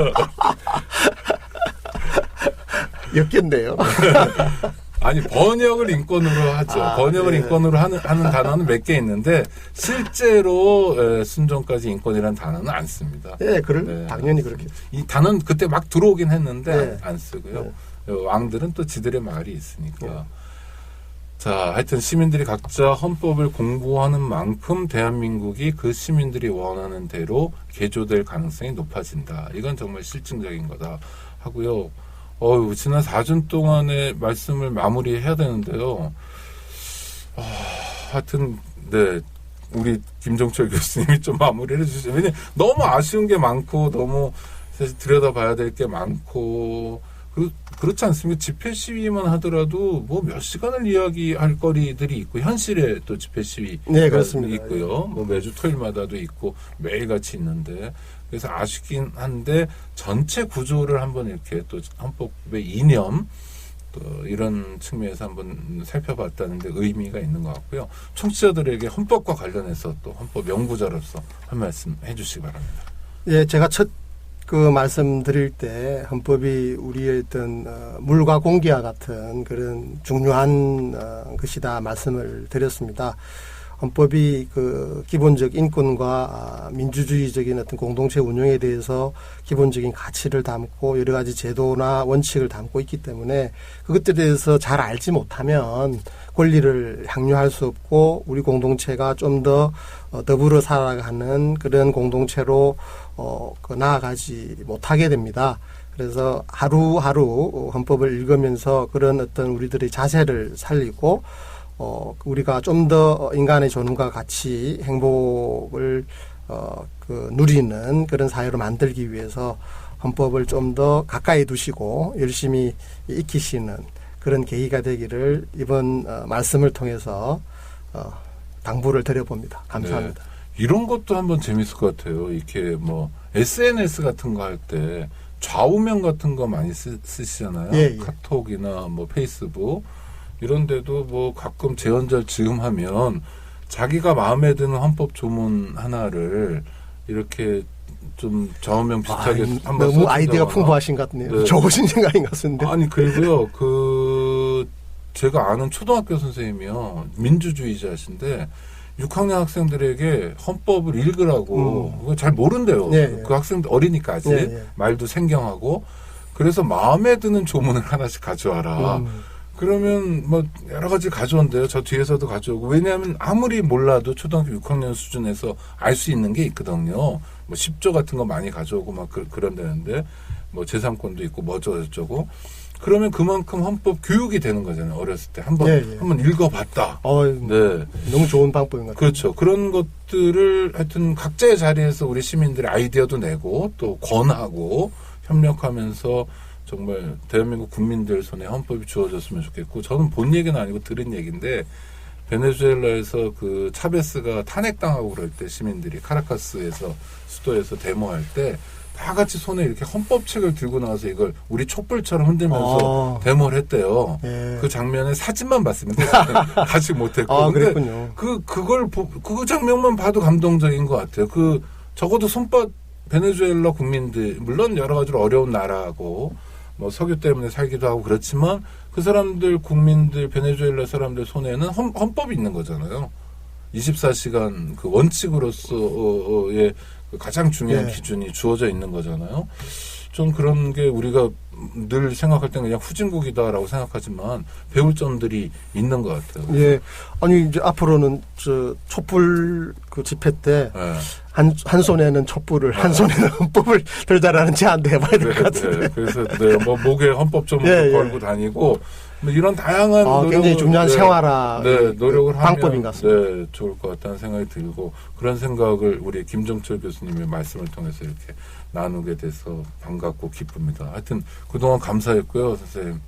였겠네요. 아니 번역을 인권으로 하죠. 번역을 인권으로 하는 단어는 몇 개 있는데 실제로 순종까지 인권이라는 단어는 안 씁니다. 당연히 그렇게. 이 단어는 그때 막 들어오긴 했는데 안 쓰고요. 왕들은 또 지들의 말이 있으니까. 자, 하여튼 시민들이 각자 헌법을 공부하는 만큼 대한민국이 그 시민들이 원하는 대로 개조될 가능성이 높아진다. 이건 정말 실증적인 거다 하고요. 지난 4주 동안의 말씀을 마무리해야 되는데요. 하여튼, 네. 우리 김종철 교수님이 좀 마무리를 해주시죠. 왜냐면 너무 아쉬운 게 많고, 너무 사실 들여다봐야 될 게 많고, 그렇지 않습니까? 집회 시위만 하더라도 뭐 몇 시간을 이야기할 거리들이 있고, 현실에 또 집회 시위가 있고요. 뭐 매주 토요일마다도 있고, 매일같이 있는데, 그래서 아쉽긴 한데 전체 구조를 한번 이렇게 또 헌법의 이념 또 이런 측면에서 한번 살펴봤다는 데 의미가 있는 것 같고요. 청취자들에게 헌법과 관련해서 또 헌법 연구자로서 한 말씀 해주시기 바랍니다. 예, 제가 첫 말씀드릴 때 헌법이 우리의 어떤 물과 공기와 같은 그런 중요한 것이다 말씀을 드렸습니다. 헌법이 기본적 인권과 민주주의적인 어떤 공동체 운영에 대해서 기본적인 가치를 담고 여러 가지 제도나 원칙을 담고 있기 때문에 그것들에 대해서 잘 알지 못하면 권리를 향유할 수 없고 우리 공동체가 좀 더 더불어 살아가는 그런 공동체로 나아가지 못하게 됩니다. 그래서 하루하루 헌법을 읽으면서 그런 어떤 우리들의 자세를 살리고 우리가 좀 더 인간의 존엄과 같이 행복을 누리는 그런 사회로 만들기 위해서 헌법을 좀 더 가까이 두시고 열심히 익히시는 그런 계기가 되기를 이번 말씀을 통해서 당부를 드려봅니다. 감사합니다. 네. 이런 것도 한번 재밌을 것 같아요. 이렇게 뭐 SNS 같은 거 할 때 좌우명 같은 거 많이 쓰시잖아요. 예. 카톡이나 뭐 페이스북 이런 데도 뭐 가끔 재헌절 지금 하면 자기가 마음에 드는 헌법 조문 하나를 이렇게 좀 좌우명 비슷하게 한번 너무 아이디어가 풍부하신 것 같네요. 네. 좋으신 생각인 것 같은데. 아니 그리고요. 제가 아는 초등학교 선생님이요. 민주주의자신데 6학년 학생들에게 헌법을 읽으라고 잘 모른대요. 네. 그 학생들 어리니까 아직 말도 생경하고 그래서 마음에 드는 조문을 하나씩 가져와라. 그러면 뭐 여러 가지 가져온대요. 저 뒤에서도 가져오고. 왜냐하면 아무리 몰라도 초등학교 6학년 수준에서 알 수 있는 게 있거든요. 뭐 10조 같은 거 많이 가져오고 막 그런다는데 뭐 제3권도 있고 뭐저쩌고. 그러면 그만큼 헌법 교육이 되는 거잖아요. 어렸을 때 한번 읽어봤다. 네, 너무 좋은 방법인 것 같아요. 그렇죠. 그런 것들을 하여튼 각자의 자리에서 우리 시민들의 아이디어도 내고 또 권하고 협력하면서 정말 대한민국 국민들 손에 헌법이 주어졌으면 좋겠고 저는 본 얘기는 아니고 들은 얘기인데 베네수엘라에서 그 차베스가 탄핵당하고 그럴 때 시민들이 카라카스에서 수도에서 데모할 때 다 같이 손에 이렇게 헌법책을 들고 나와서 이걸 우리 촛불처럼 흔들면서 데모를 했대요. 예. 그 장면에 사진만 봤습니다. 아직 못했고. 그랬군요. 그 장면만 봐도 감동적인 것 같아요. 적어도 베네수엘라 국민들, 물론 여러 가지로 어려운 나라고, 뭐 석유 때문에 살기도 하고 그렇지만 그 사람들, 국민들, 베네수엘라 사람들 손에는 헌법이 있는 거잖아요. 24시간 그 원칙으로서의 가장 중요한 기준이 주어져 있는 거잖아요. 좀 그런 게 우리가 늘 생각할 때는 그냥 후진국이다라고 생각하지만 배울 점들이 있는 것 같아요. 예. 아니, 이제 앞으로는 촛불 그 집회 때 한 손에는 촛불을, 한 손에는 헌법을 들자라는 제안도 해봐야 될 것 같은데. 그래서 뭐 목에 헌법 좀 걸고 다니고 뭐 이런 다양한 노력을, 굉장히 중요한 생활화 노력을 방법인 것 같습니다. 하면 좋을 것 같다는 생각이 들고 그런 생각을 우리 김정철 교수님의 말씀을 통해서 이렇게 나누게 돼서 반갑고 기쁩니다. 하여튼 그동안 감사했고요, 선생님.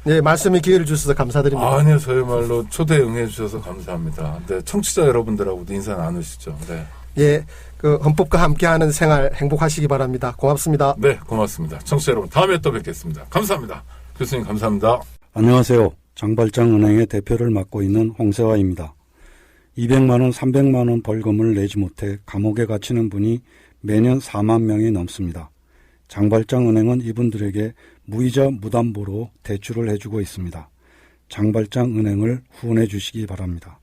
네, 말씀에 기회를 주셔서 감사드립니다. 아니요, 저희말로 초대 응해 주셔서 감사합니다. 네, 청취자 여러분들하고도 인사 나누시죠. 네. 예, 그 헌법과 함께하는 생활 행복하시기 바랍니다. 고맙습니다. 네, 고맙습니다. 청취자 여러분, 다음에 또 뵙겠습니다. 감사합니다. 교수님 감사합니다. 안녕하세요. 장발장은행의 대표를 맡고 있는 홍세화입니다. 200만 원, 300만 원 벌금을 내지 못해 감옥에 갇히는 분이 매년 4만 명이 넘습니다. 장발장은행은 이분들에게 무이자 무담보로 대출을 해주고 있습니다. 장발장은행을 후원해 주시기 바랍니다.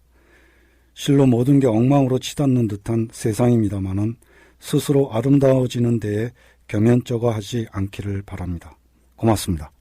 실로 모든 게 엉망으로 치닫는 듯한 세상입니다마는 스스로 아름다워지는 데에 겸연쩍어 하지 않기를 바랍니다. 고맙습니다.